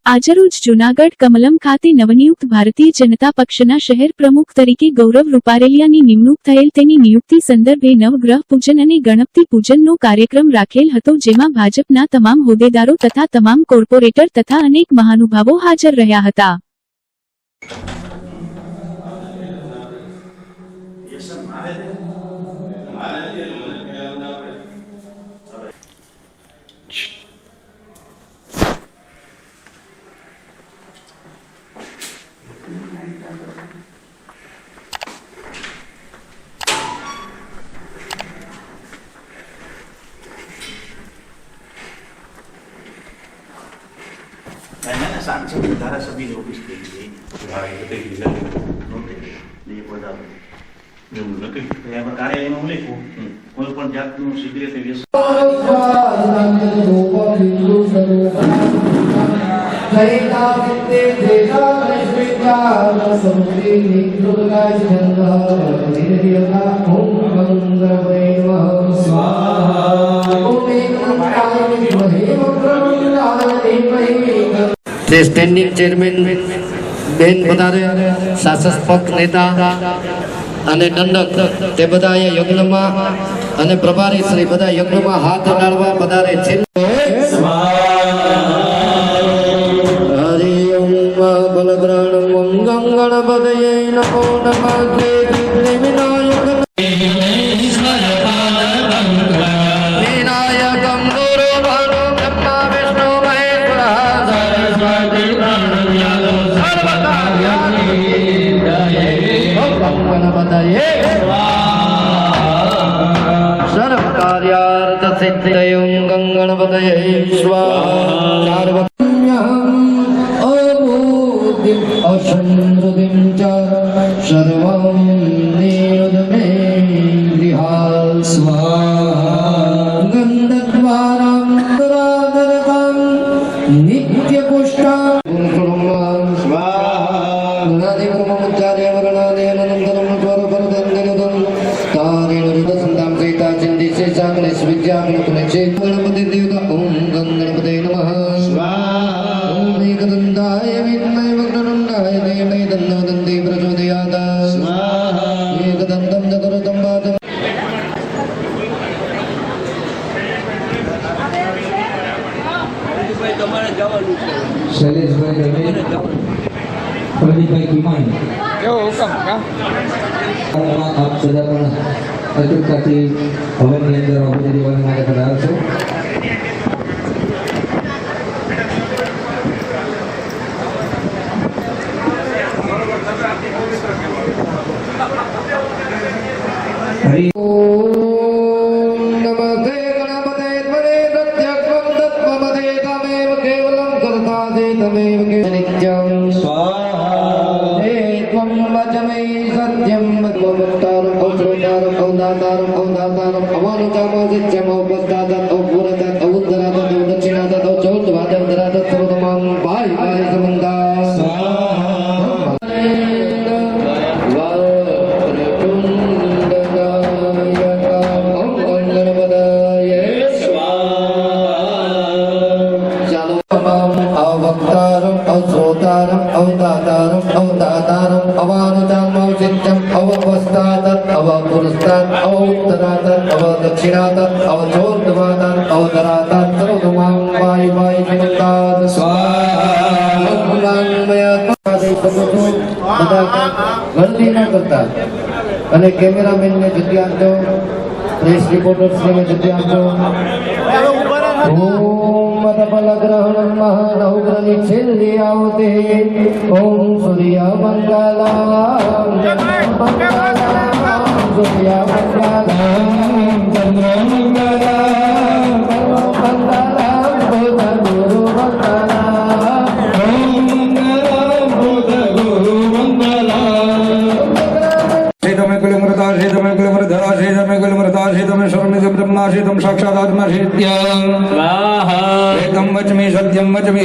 આજરોજ જૂનાગઢ કમલમ ખાતે નવનિયુક્ત ભારતીય જનતા પક્ષના શહેર પ્રમુખ તરીકે ગૌરવ રૂપારેલિયાની નિમણૂક થયેલ તેની નિયુક્તિ સંદર્ભે નવગ્રહ પૂજન અને ગણપતિ પૂજનનો કાર્યક્રમ રાખેલ હતો, જેમાં ભાજપના તમામ હોદ્દેદારો તથા તમામ કોર્પોરેટર તથા અનેક મહાનુભાવો હાજર રહ્યા હતા. सांसद धारासभ्य ऑफिस के लिए કાર્યાલયમાં ઉલ્લેખો કોઈ પણ જાતનું સિગરેટ स्टैंडिंग चेयरमैन बेन पधारे, शासक पक्ष नेता અને દંડક તે બધા યજ્ઞમાં અને પ્રભારી શ્રી બધા યજ્ઞમાં હાથ અડાડવા પધારે છે. હરિ ઓમ બલગ્રાણમ ગંગણપતયે નમો નમઃ. सर्वकार्यार्थ सिद्धयं गंगणपतये स्वाहा. अबोधिं असंवृतिं च सर्वं निरुद्धमे गृहाल स्वाहा. गन्धद्वारां दुरादरकं नित्यपुष्टां गणपति देवता ओम गणपते नमः. ओम एकदंताय विद्महे वक्रतुंडाय धीमहि तन्नो दन्ति प्रचोदयात्. एकदन्तं चतुर्थं पादं શૈલેષભાઈ દવે, પ્રદીપભાઈ કિમાણી, આપ સદા પણ અચૂકતાથી ભવનની અંદર અભિનય દેવાના માટે પધારશો. હરિ नमस्ते गणपते त्वरे सत्यत्वं तत्त्वमते तमेव केवलं कर्तासि तमेव नित्यं स्वाहा. हे त्वं वचमे सत्यं मत्वमुक्तारं औश्रोतारं औदातारं औदातारं अमानुचामोदित्यं औपस्तादं औपुरतं औद्धरातं औदक्षिणातं औचौद्वादं दरातं सर्वतमं भाई भाई समन्ता स्वाहा. अवक्तारं अश्रोतारं अवदातारं अवदातारं अवानुचामौचित्यं अवपस्तादं अवपुरस्तादं अवोत्तरादं अवदक्षिणादं अवचोर्ध्वादं अवधरादं सर्वतमं वायु वायु समन्तात् स्वाहा. गलती न करता અને કેમેરામેનને જગ્યા આપજો, પ્રેસ રિપોર્ટર્સને જગ્યા આપજો. ओम बलग्रहणं महानौग्रनि छिल्ली आवते. ओम सूर्य मंगलां सूर्य मंगलां चंद्र मंगलां मंगलां बुध गुरु मंगलां. ओम मंगलां बुध गुरु मंगलां. श्री तमे कुल मृता श्री तमे कुल मृता श्री तमे कुल मृता श्री तमे परमेश्वरमिदं ब्रह्मासीतं साक्षादात्मासीत्य वेदं वच्मि सत्यं वच्मि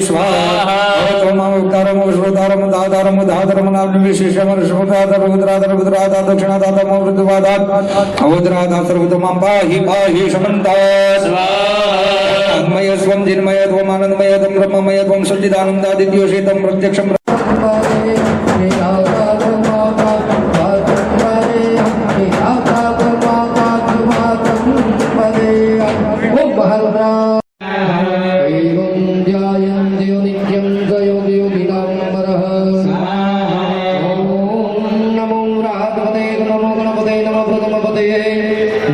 स्वाहा भवत्वमावक्तारं श्रोतारं दातारं धातरं नाम्नि विशेषं ऋषभदातरं रुद्रादरं दक्षिणादातं वृद्धवादात् अवद्रादात् सर्वतमां पाहि पाहि समन्तात् अन्मय स्वं जिन्मय त्वमानन्दमय त्वं ब्रह्ममय त्वं सच्चिदानन्दादित्योषितं प्रत्यक्षं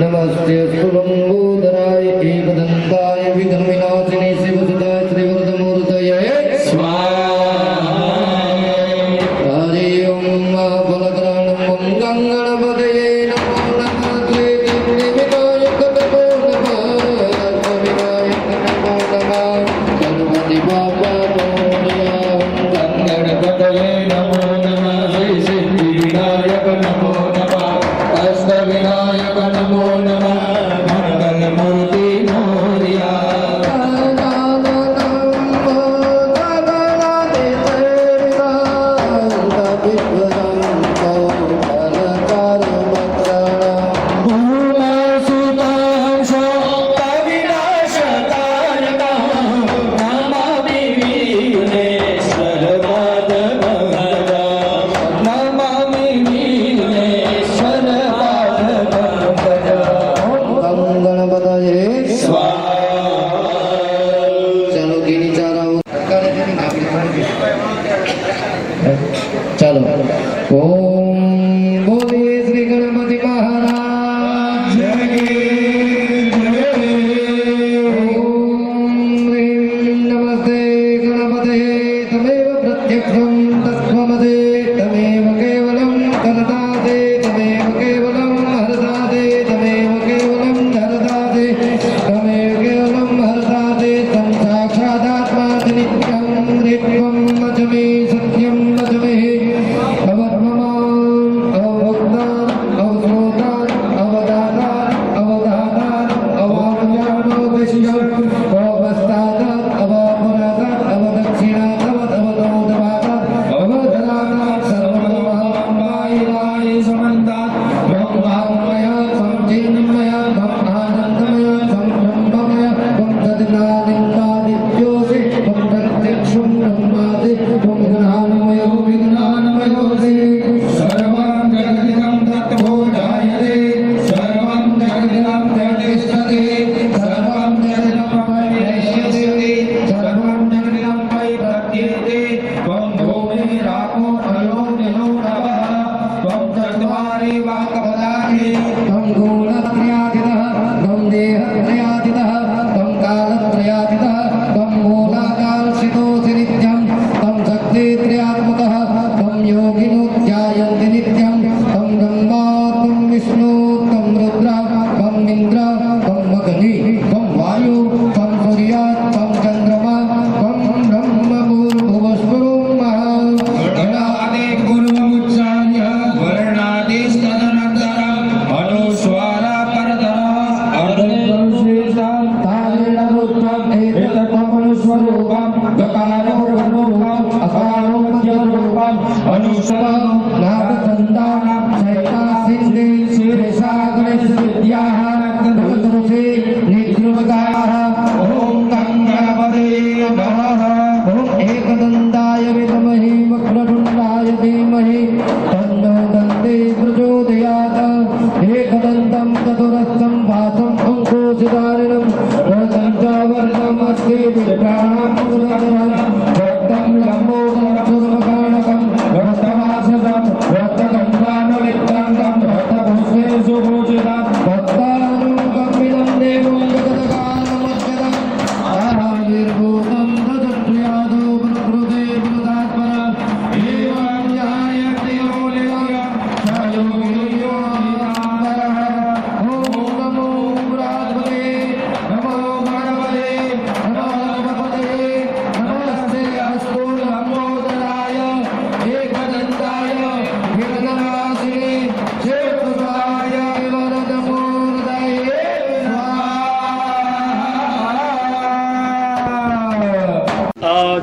नमस्ते लंबोदराय एकदंताय विघ्न विनाशिने शिवसुताय श्रीवरदमूर्तये हरि ओम बलग्राणं ओम गंगणपतये नमो नमः श्रीविनायक नमो नमः विनायक नमो नमः गणपति बाबा मोरया गंगणपतये नमो नमः श्री सिद्धिविनायक नमो नमः अष्टविनायक नमो नमः मंगलमूर्ति मोरया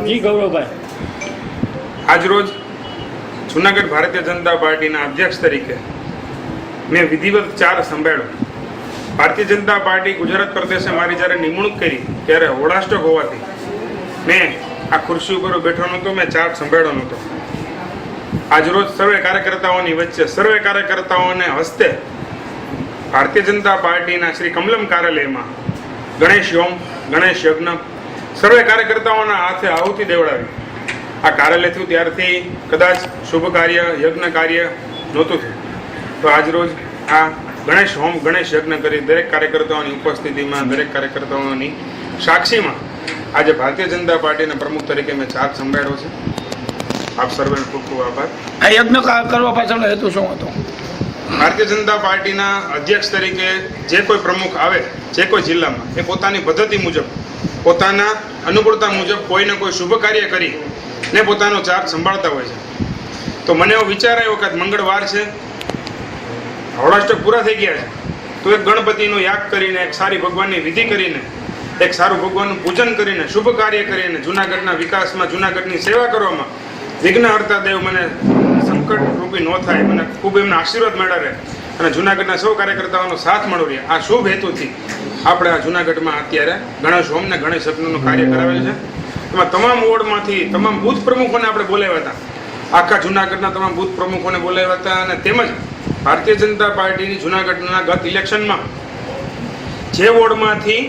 જી ગૌરવભાઈ. આજરોજ જૂનાગઢ ભારતીય જનતા પાર્ટીના અધ્યક્ષ તરીકે મેં વિધિવત ચાર્જ સંભાળ્યો. ભારતીય જનતા પાર્ટી ગુજરાત પ્રદેશે મારી જ્યારે નિમણૂક કરી ત્યારે હોળાષ્ટક હોવાથી મેં આ ખુરશી ઉપર બેઠો નહોતો, મેં ચાર્જ સંભાળ્યો નહોતો. આજરોજ સર્વે કાર્યકર્તાઓની વચ્ચે સર્વે કાર્યકર્તાઓને હસ્તે ભારતીય જનતા પાર્ટીના શ્રી કમલમ કાર્યાલયમાં ગણેશ હોમ, ગણેશ યજ્ઞ સર્વે કાર્યકર્તાઓના હાથે આહુતિ દેવડાવી આ કાર્યાલય થયું. ત્યારથી કદાચ શુભ કાર્ય, યજ્ઞ કાર્ય નહોતું થયું. તો આજરોજ આ ગણેશ હોમ, ગણેશ યજ્ઞ કરી દરેક કાર્યકર્તાઓની ઉપસ્થિતિમાં, દરેક કાર્યકર્તાઓની સાક્ષીમાં આજે ભારતીય જનતા પાર્ટીના પ્રમુખ તરીકે મેં ચાર્જ સંભાળ્યો છે. આપ સર્વેનો ખૂબ ખૂબ આભાર. આ યજ્ઞ કરવા પાછળનો હેતુ શું હતો? ભારતીય જનતા પાર્ટીના અધ્યક્ષ તરીકે જે કોઈ પ્રમુખ આવે, જે કોઈ જિલ્લામાં, એ પોતાની પદ્ધતિ મુજબ, પોતાના અનુકૂળતા મુજબ કોઈને કોઈ શુભ કાર્ય કરી ને પોતાનો ચાર્જ સંભાળતા હોય છે. તો મને એવો વિચાર આવ્યો કે મંગળવાર છે, હોળાષ્ટક પૂરા થઈ ગયા છે, તો એક ગણપતિનો યાગ કરીને, એક સારી ભગવાનની વિધિ કરીને, એક સારું ભગવાનનું પૂજન કરીને, શુભ કાર્ય કરીને જૂનાગઢના વિકાસમાં, જૂનાગઢની સેવા કરવામાં વિઘ્નહર્તા દેવ મને સંકટ રૂપી ન થાય, મને ખૂબ એમના આશીર્વાદ મળ્યા રહે અને જૂનાગઢના સૌ કાર્યકર્તાઓનો સાથ મળ્યો રહે, આ શુભ હેતુથી આપણે આ જૂનાગઢમાં અત્યારે ગણેશ હોમ ને ગણેશ યજ્ઞનું કાર્ય કરાવેલ છે. એમાં તમામ વોર્ડમાંથી તમામ બૂથ પ્રમુખોને આપણે બોલાવ્યા હતા, આખા જૂનાગઢના તમામ બૂથ પ્રમુખોને બોલાવ્યા હતા. અને તેમજ ભારતીય જનતા પાર્ટીની જૂનાગઢના ગત ઇલેક્શનમાં જે વોર્ડમાંથી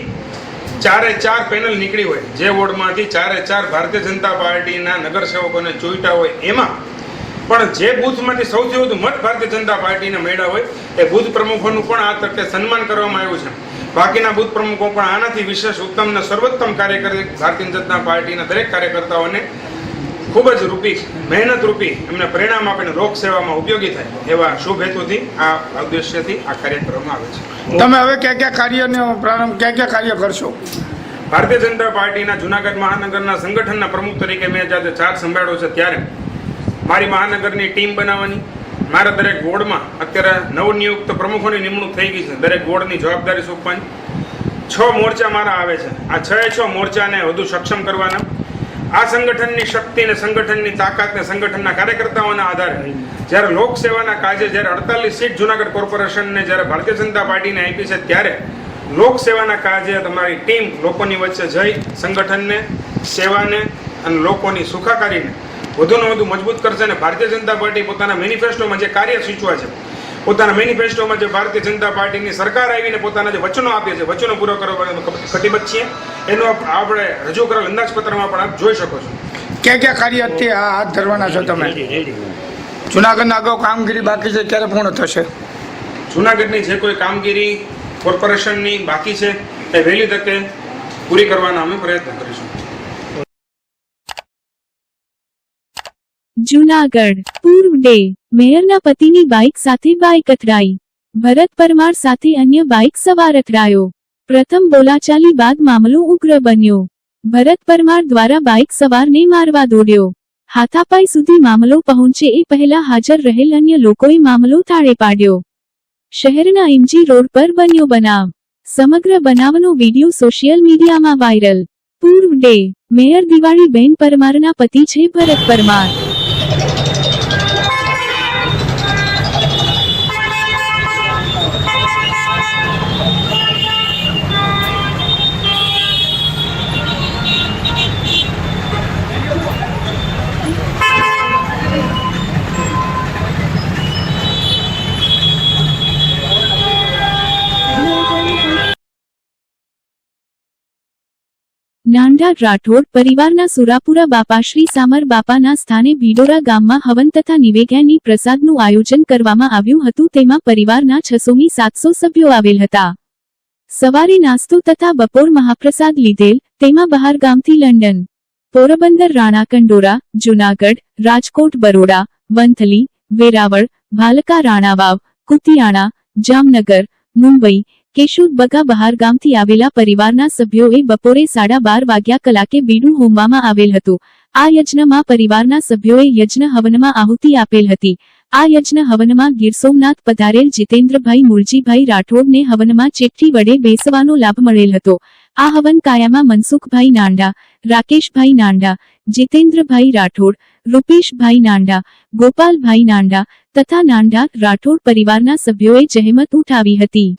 4 પેનલ નીકળી હોય, જે વોર્ડમાંથી 4 ભારતીય જનતા પાર્ટીના નગરસેવકોને ચૂંટ્યા હોય, એમાં પણ જે બૂથમાંથી સૌથી વધુ મત ભારતીય જનતા પાર્ટીને મળ્યા હોય એ બૂથ પ્રમુખોનું પણ આ તકે સન્માન કરવામાં આવ્યું છે. બાકીના બૂથ પ્રમુખો પણ આનાથી વિશેષ ઉત્તમ ને સર્વોત્તમ કાર્ય કરી ભારતીય જનતા પાર્ટીના દરેક કાર્યકર્તાઓને ખૂબ જ મહેનત રૂપી એમને પરિણામ આપીને લોક સેવામાં ઉપયોગી થાય એવા શુભ હેતુથી આ ઉદ્દેશ્યથી આ કાર્ય કરવામાં આવે છે. તમે હવે ક્યાં કાર્યનો પ્રારંભ, ક્યાં કાર્ય કરશો? ભારતીય જનતા પાર્ટીના જૂનાગઢ મહાનગરના સંગઠનના પ્રમુખ તરીકે મેં જ્યારે ચાર્જ સંભાળ્યો છે ત્યારે મારી મહાનગરની ટીમ બનાવવાની, મારા દરેક વોર્ડમાં અત્યારે નવનિયુક્ત પ્રમુખોની નિમણૂક થઈ ગઈ છે, દરેક વોર્ડની જવાબદારી સોંપવાની. 6 મોરચા મારા આવે છે, આ 6 મોરચાને વધુ સક્ષમ કરવાના. આ સંગઠનની શક્તિ ને સંગઠનની તાકાત ને સંગઠનના કાર્યકર્તાઓના આધારે જ્યારે લોકસેવાના કાજે, જ્યારે 48 સીટ જૂનાગઢ કોર્પોરેશનને જ્યારે ભારતીય જનતા પાર્ટીને આપી છે, ત્યારે લોકસેવાના કાજે તમારી ટીમ લોકોની વચ્ચે જઈ સંગઠનને, સેવાને અને લોકોની સુખાકારીને વધુને વધુ મજબૂત કરશે. અને ભારતીય જનતા પાર્ટી પોતાના મેનિફેસ્ટોમાં જે કાર્ય સૂચવા છે, પોતાના મેનિફેસ્ટોમાં જે ભારતીય જનતા પાર્ટીની સરકાર આવીને પોતાના જે વચનો આપે છે, વચનો પૂરો કરવા કટિબદ્ધ છીએ, એનો આપણે રજૂ કરેલ અંદાજપત્રમાં પણ આપ જોઈ શકો છો. ક્યાં કાર્ય હાથ ધરવાના છો તમે? જૂનાગઢના અગાઉ કામગીરી બાકી છે, ક્યારે પૂર્ણ થશે? જૂનાગઢની જે કોઈ કામગીરી કોર્પોરેશનની બાકી છે એ વહેલી તકે પૂરી કરવાના અમે પ્રયત્ન કરીશું. જૂનાગઢ પૂર્વ ડે મેયરના પતિની બાઇક સાથે બાઇક અથડાઈ. ભરત પરમાર સાથે અન્ય બાઇક સવાર અથડાયો. પ્રથમ બોલાચાલી બાદ મામલો ઉગ્ર બન્યો. ભરત પરમાર દ્વારા બાઇક સવારને મારવા દોડ્યો. હાથાપાઈ સુધી મામલો પહોંચે એ પહેલા હાજર રહેલ અન્ય લોકોએ મામલો થાળે પાડ્યો. શહેરના એમજી રોડ પર બન્યો બનાવ. સમગ્ર બનાવનો વિડીયો સોશિયલ મીડિયામાં વાયરલ. પૂર્વ ડે મેયર દિવાળીબેન પરમારના પતિ છે ભરત પરમાર. નાંદા રાઠોડ પરિવારના સુરાપુરા બાપા શ્રી સામર બાપાના સ્થાને ભીડોરા ગામમાં હવન તથા નિવેદ્યની પ્રસાદનું આયોજન કરવામાં આવ્યું હતું. તેમાં પરિવારના 600 થી 700 સભ્યો આવેલ હતા. સવારે નાસ્તો તથા બપોર મહાપ્રસાદ લીધેલ. તેમાં બહાર ગામથી લંડન, પોરબંદર, રાણાકંડોરા, જૂનાગઢ, રાજકોટ, બરોડા, વંથલી, વેરાવળ, ભાલકા, રાણાવાવ, કુતિયાણા, જામનગર, મુંબઈ, કેશોદ, બગા બહાર ગામથી આવેલા પરિવારના સભ્યોએ બપોરે 12:30 વાગ્યા કલાકે બીડું હોમવામાં આવેલ હતું. આ યજ્ઞમાં પરિવારના સભ્યોએ યજ્ઞ હવનમાં આહુતિ આપેલ હતી. આ યજ્ઞ હવનમાં ગીર સોમનાથ પધારેલ જીતેન્દ્રભાઈ મુરજીભાઈ રાઠોડને હવનમાં ચેકઠી વડે બેસવાનો લાભ મળેલ હતો. આ હવન કાયામાં મનસુખભાઈ નાંડા, રાકેશભાઈ નાંડા, જીતેન્દ્રભાઈ રાઠોડ, રૂપેશભાઈ નાંડા, ગોપાલભાઈ નાંડા તથા નાંડા રાઠોડ પરિવારના સભ્યોએ જહેમત ઉઠાવી હતી.